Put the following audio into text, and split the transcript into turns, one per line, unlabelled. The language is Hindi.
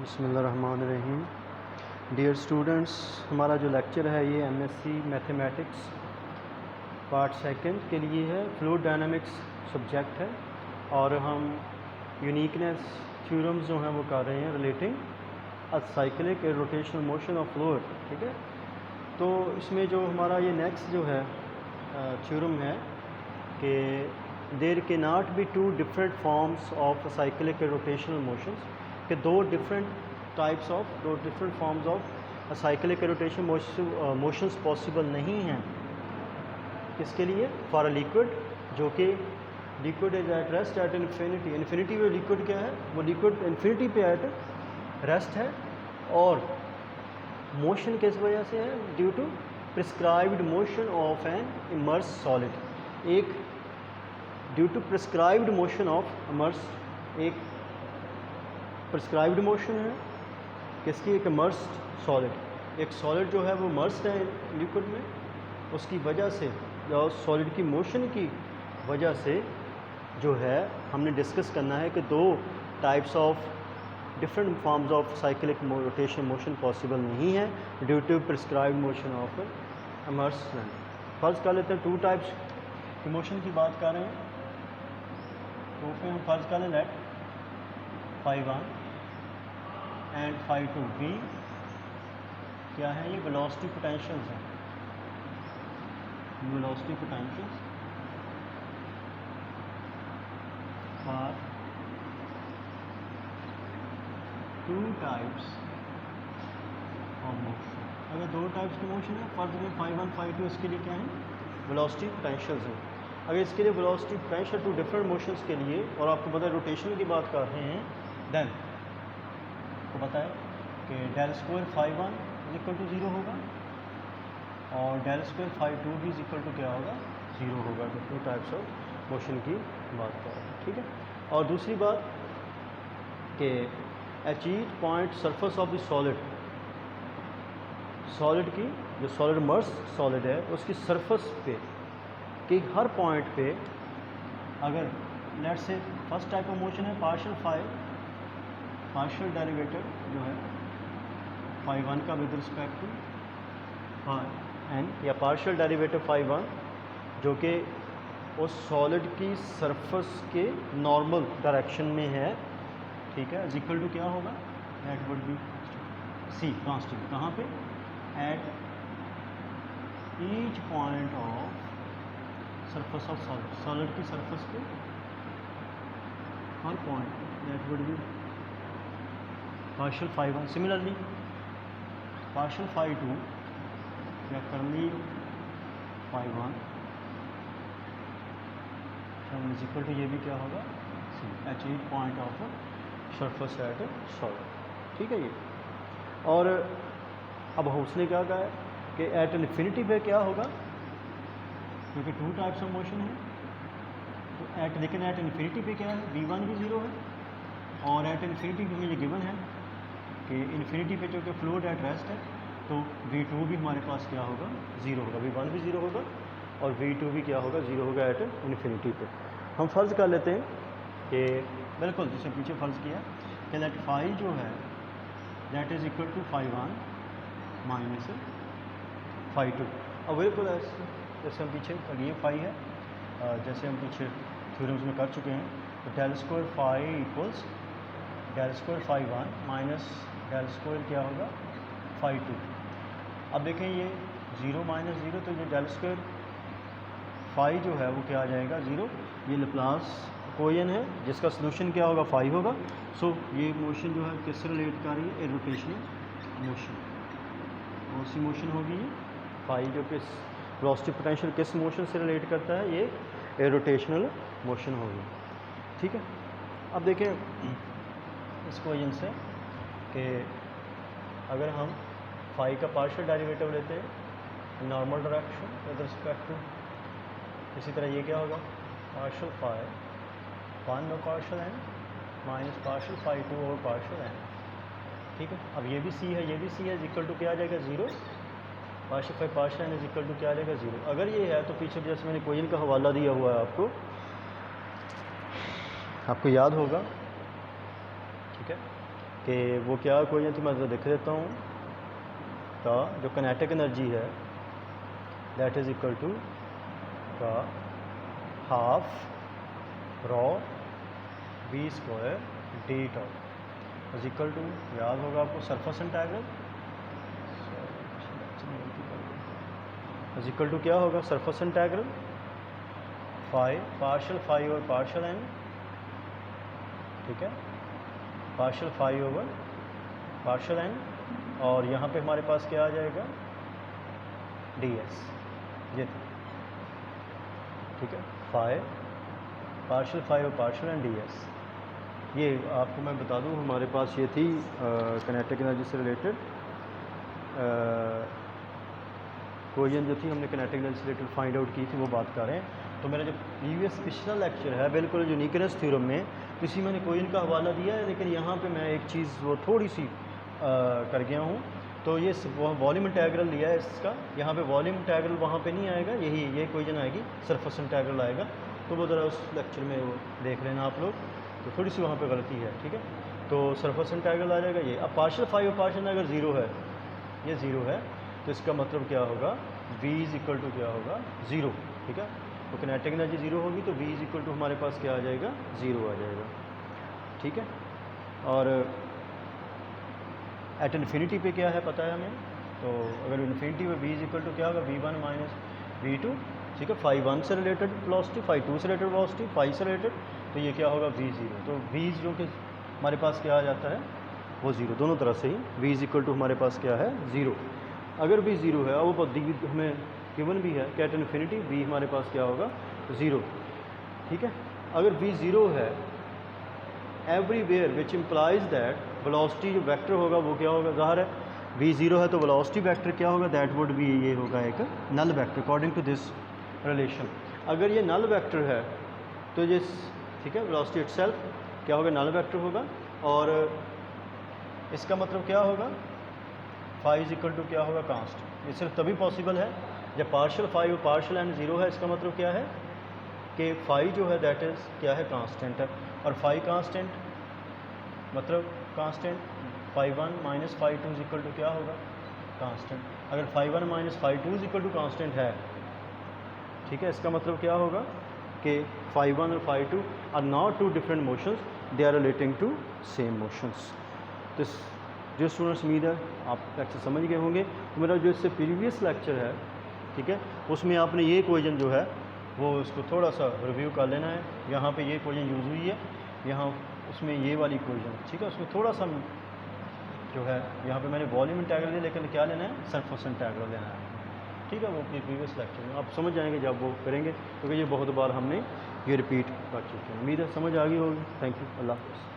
बिस्मिल्लाहिर्रहमानिर्रहीम। डियर स्टूडेंट्स, हमारा जो लेक्चर है ये एमएससी मैथमेटिक्स पार्ट सेकंड के लिए है। फ्लूइड डायनामिक्स सब्जेक्ट है और हम यूनिकनेस थ्योरम्स जो हैं वो कर रहे हैं relating a cyclic rotational motion of fluid. ठीक है, तो इसमें जो हमारा ये नेक्स्ट जो है थ्योरम है कि there can not be two different forms of cyclic rotational motions, कि दो different forms of cyclic rotation motions possible नहीं हैं। किसके लिए? फॉर अ लिक्विड, जो कि liquid is at rest at infinity. Infinity में लिक्विड क्या है? वो लिक्विड इन्फिनिटी पे एट रेस्ट है और मोशन किस वजह से है? Due to prescribed motion of an immerse solid. एक due to prescribed motion of immerse, एक प्रिस्क्राइब्ड मोशन है किसकी? एक इमर्स्ड सॉलिड। एक सॉलिड जो है वो इमर्स्ड है लिक्विड में, उसकी वजह से या सॉलिड की मोशन की वजह से जो है हमने डिस्कस करना है कि दो types of different forms of cyclic rotation motion possible नहीं है due to prescribed motion of immersed. फर्ज कर लेते हैं टू टाइप्स की मोशन की बात कर रहे हैं, तो फिर हम फर्ज कर लें लेट φ1 एंड φ2 भी क्या है? ये वेलोसिटी पोटेंशियल्स हैं। Velocity potentials for two types of motion. अगर दो टाइप्स की मोशन है, फर्ज में φ1 φ2, इसके लिए क्या है? वेलोसिटी पोटेंशियल्स हैं। अगर इसके लिए velocity potential two different motions के लिए, और आपको पता है रोटेशन की बात कर रहे हैं, देन को पता है कि del square φ1 is equal to 0 होगा और डेल स्क्वायर φ2 भी इज इक्वल टू क्या होगा? 0 होगा। तो टू टाइप्स ऑफ मोशन की बात कर रहे हैं। ठीक है, और दूसरी बात कि eight each point surface of the solid, solid की जो सॉलिड इमर्स सॉलिड है उसकी सरफेस पे कि हर पॉइंट पे अगर लेट से फर्स्ट टाइप ऑफ मोशन है पार्शियल डेरिवेटिव जो है φ1 का विद रिस्पेक्ट टू एन, या पार्शियल डेरिवेटिव φ1 जो कि उस सॉलिड की सरफेस के नॉर्मल डायरेक्शन में है। ठीक है, इज इक्वल टू क्या होगा? That would be C constant. कहाँ पे? At each point of surface of solid, solid की सरफेस पे हर point, that would be partial φ1। Similarly partial φ2 या कर्ली φ1 इज इक्वल टू ये भी क्या होगा? C at each point of surface at solid. ठीक है ये। और अब उसने क्या कहा है कि एट इन्फिनिटी पे क्या होगा? क्योंकि टू टाइप्स ऑफ मोशन है, तो लेकिन एट इन्फिनिटी पे क्या है? v1 भी 0 है और एट इन्फिनिटी पे मुझे गिवन है कि इन्फिनिटी पे जो कि फ्लूइड एट रेस्ट है, तो v2 भी हमारे पास क्या होगा? 0 होगा। v1 भी 0 होगा और v2 भी क्या होगा? 0 होगा एट इन्फिनिटी पे। हम फ़र्ज़ कर लेते हैं कि बिल्कुल जिसे पीछे फ़र्ज़ किया कि लेट फाई जो है that is equal to φ1 minus φ2। अब बिल्कुल ऐसे जैसे हम पीछे ये फाई है, जैसे हम पीछे थ्योरम्स में कर चुके हैं, तो del square phi equals del square φ1 minus del square क्या होगा? φ2। अब देखें ये 0 माइनस 0, तो ये डेल स्क्वायर फाई जो है वो क्या आ जाएगा? 0। ये लैप्लास इक्वेशन है जिसका सलूशन क्या होगा? फाई होगा। सो ये मोशन जो है किससे रिलेट कर रही है? Rotational motion. कौन सी मोशन होगी ये? फाई जो कि वेलोसिटी पोटेंशियल किस मोशन से रिलेट करता है? ये रोटेशनल मोशन होगी। ठीक है, अब देखें इस इक्वेशन से कि अगर हम फाई का पार्शियल डेरिवेटिव लेते हैं normal direction with respect to, इसी तरह ये क्या होगा? पार्शियल φ1 और पार्शियल एन माइनस पार्शियल φ2 और पार्शियल एन। ठीक है, अब ये भी सी है, ये भी सी है, इज इक्वल टू क्या आ जाएगा? 0। Partial phi partial n is equal to क्या आ जाएगा? 0। अगर ये है तो पीछे जैसे मैंने इक्वेशन का हवाला दिया हुआ है आपको याद होगा। ठीक है, कि वो क्या कोई तो मैं देख देता हूँ। तो जो किनेटिक एनर्जी है दैट इज़ इक्वल टू का half rho v square d top is equal to, याद होगा आपको, surface integral is equal to क्या होगा, surface integral phi partial phi over partial n, ठीक है, partial phi over partial n, और यहाँ पे हमारे पास क्या आ जाएगा डी एस, ये था, ठीक है, phi partial phi over partial n d s. ये आपको मैं बता दूँ हमारे पास ये थी किनेटिक एनर्जी से रिलेटेड क्वेश्चन जो थी, हमने किनेटिक एनर्जी से रिलेटेड फाइंड आउट की थी, वो बात कर रहे हैं। तो मेरा जो प्रीवियस पिछला लेक्चर है बिल्कुल यूनिकनेस थ्योरम में, इसी मैंने क्वेश्चन का हवाला दिया है, लेकिन यहाँ पे मैं एक चीज़ वो थोड़ी सी कर गया हूँ। तो ये वॉल्यूम इंटीग्रल लिया है इसका, यहाँ पे वॉल्यूम इंटीग्रल वहाँ पे नहीं आएगा, ये क्वेश्चन आएगी, सरफेस इंटीग्रल आएगा। तो वो ज़रा उस लेक्चर में वो देख लेना आप लोग, तो थोड़ी सी वहाँ पे गलती है, ठीक है। तो सरफेस इंटीग्रल आ जाएगा ये। अब पार्शियल फाई और पार्शियल अगर ज़ीरो है, ये ज़ीरो है, तो इसका मतलब क्या होगा, v इज़ इक्वल टू क्या होगा, ज़ीरो, ठीक है। तो किनेटिक एनर्जी ज़ीरो होगी तो v इज़ इक्वल टू हमारे पास क्या आ जाएगा, ज़ीरो आ जाएगा, ठीक है। और एट इन्फिनिटी पे क्या है पता है हमें, तो अगर इन्फिनिटी पे v इज़ इक्वल टू क्या होगा, v1 माइनस v2, ठीक है, फाई 1 से रिलेटेड वेलोसिटी, फाई 2 से रिलेटेड वेलोसिटी, फाई से रिलेटेड, तो ये क्या होगा v0। तो v जो कि हमारे पास क्या आ जाता है वो ज़ीरो, दोनों तरफ से ही v इज़ इक्वल टू हमारे पास क्या है, ज़ीरो। अगर v ज़ीरो है और वो हमें गिवन भी है कि एट इन्फिनिटी v हमारे पास क्या होगा, ज़ीरो, ठीक है। अगर v ज़ीरो है everywhere which implies that velocity जो वेक्टर होगा वो क्या होगा, ज़ाहिर है v ज़ीरो है तो वेलोसिटी वेक्टर क्या होगा, दैट वुड बी, ये होगा एक null vector according to this relation. अगर ये नल वेक्टर है तो ये, ठीक है, वेलोसिटी इटसेल्फ क्या होगा, नल वेक्टर होगा। और इसका मतलब क्या होगा, फाई इज इक्वल टू क्या होगा, कांस्ट। ये सिर्फ तभी पॉसिबल है जब पार्शियल फाई और पार्शियल एन ज़ीरो है। इसका मतलब क्या है कि फाई जो है दैट इज़ क्या है, कांस्टेंट है, और फाई कांस्टेंट मतलब constant, phi 1 minus phi 2 is equal to क्या होगा, कांस्टेंट। अगर phi 1 minus phi 2 is equal to constant है, ठीक है, इसका मतलब क्या होगा कि फाई 1 और phi 2 are not two different motions, they are relating to same motions. तो जो स्टूडेंट्स, उम्मीद है आप लेक्चर समझ गए होंगे। तो मेरा जो इससे प्रीवियस लेक्चर है, ठीक है, उसमें आपने ये क्वेश्चन जो है वो उसको थोड़ा सा रिव्यू कर लेना है। यहाँ पे ये क्वेश्चन यूज़ हुई है, यहाँ उसमें ये वाली क्वेश्चन, ठीक है, उसमें थोड़ा सा जो है यहाँ पे मैंने वॉल्यूम इंटीग्रल लिया, लेकिन क्या लेना है, सरफेस इंटीग्रल लेना है, ठीक है। वो अपनी प्रीवियस लेक्चर में आप समझ जाएंगे जब वो करेंगे, क्योंकि ये बहुत बार हमने ये रिपीट कर चुके हैं। उम्मीद है समझ आ गई होगी। थैंक यू, अल्लाह हाफ़िज़।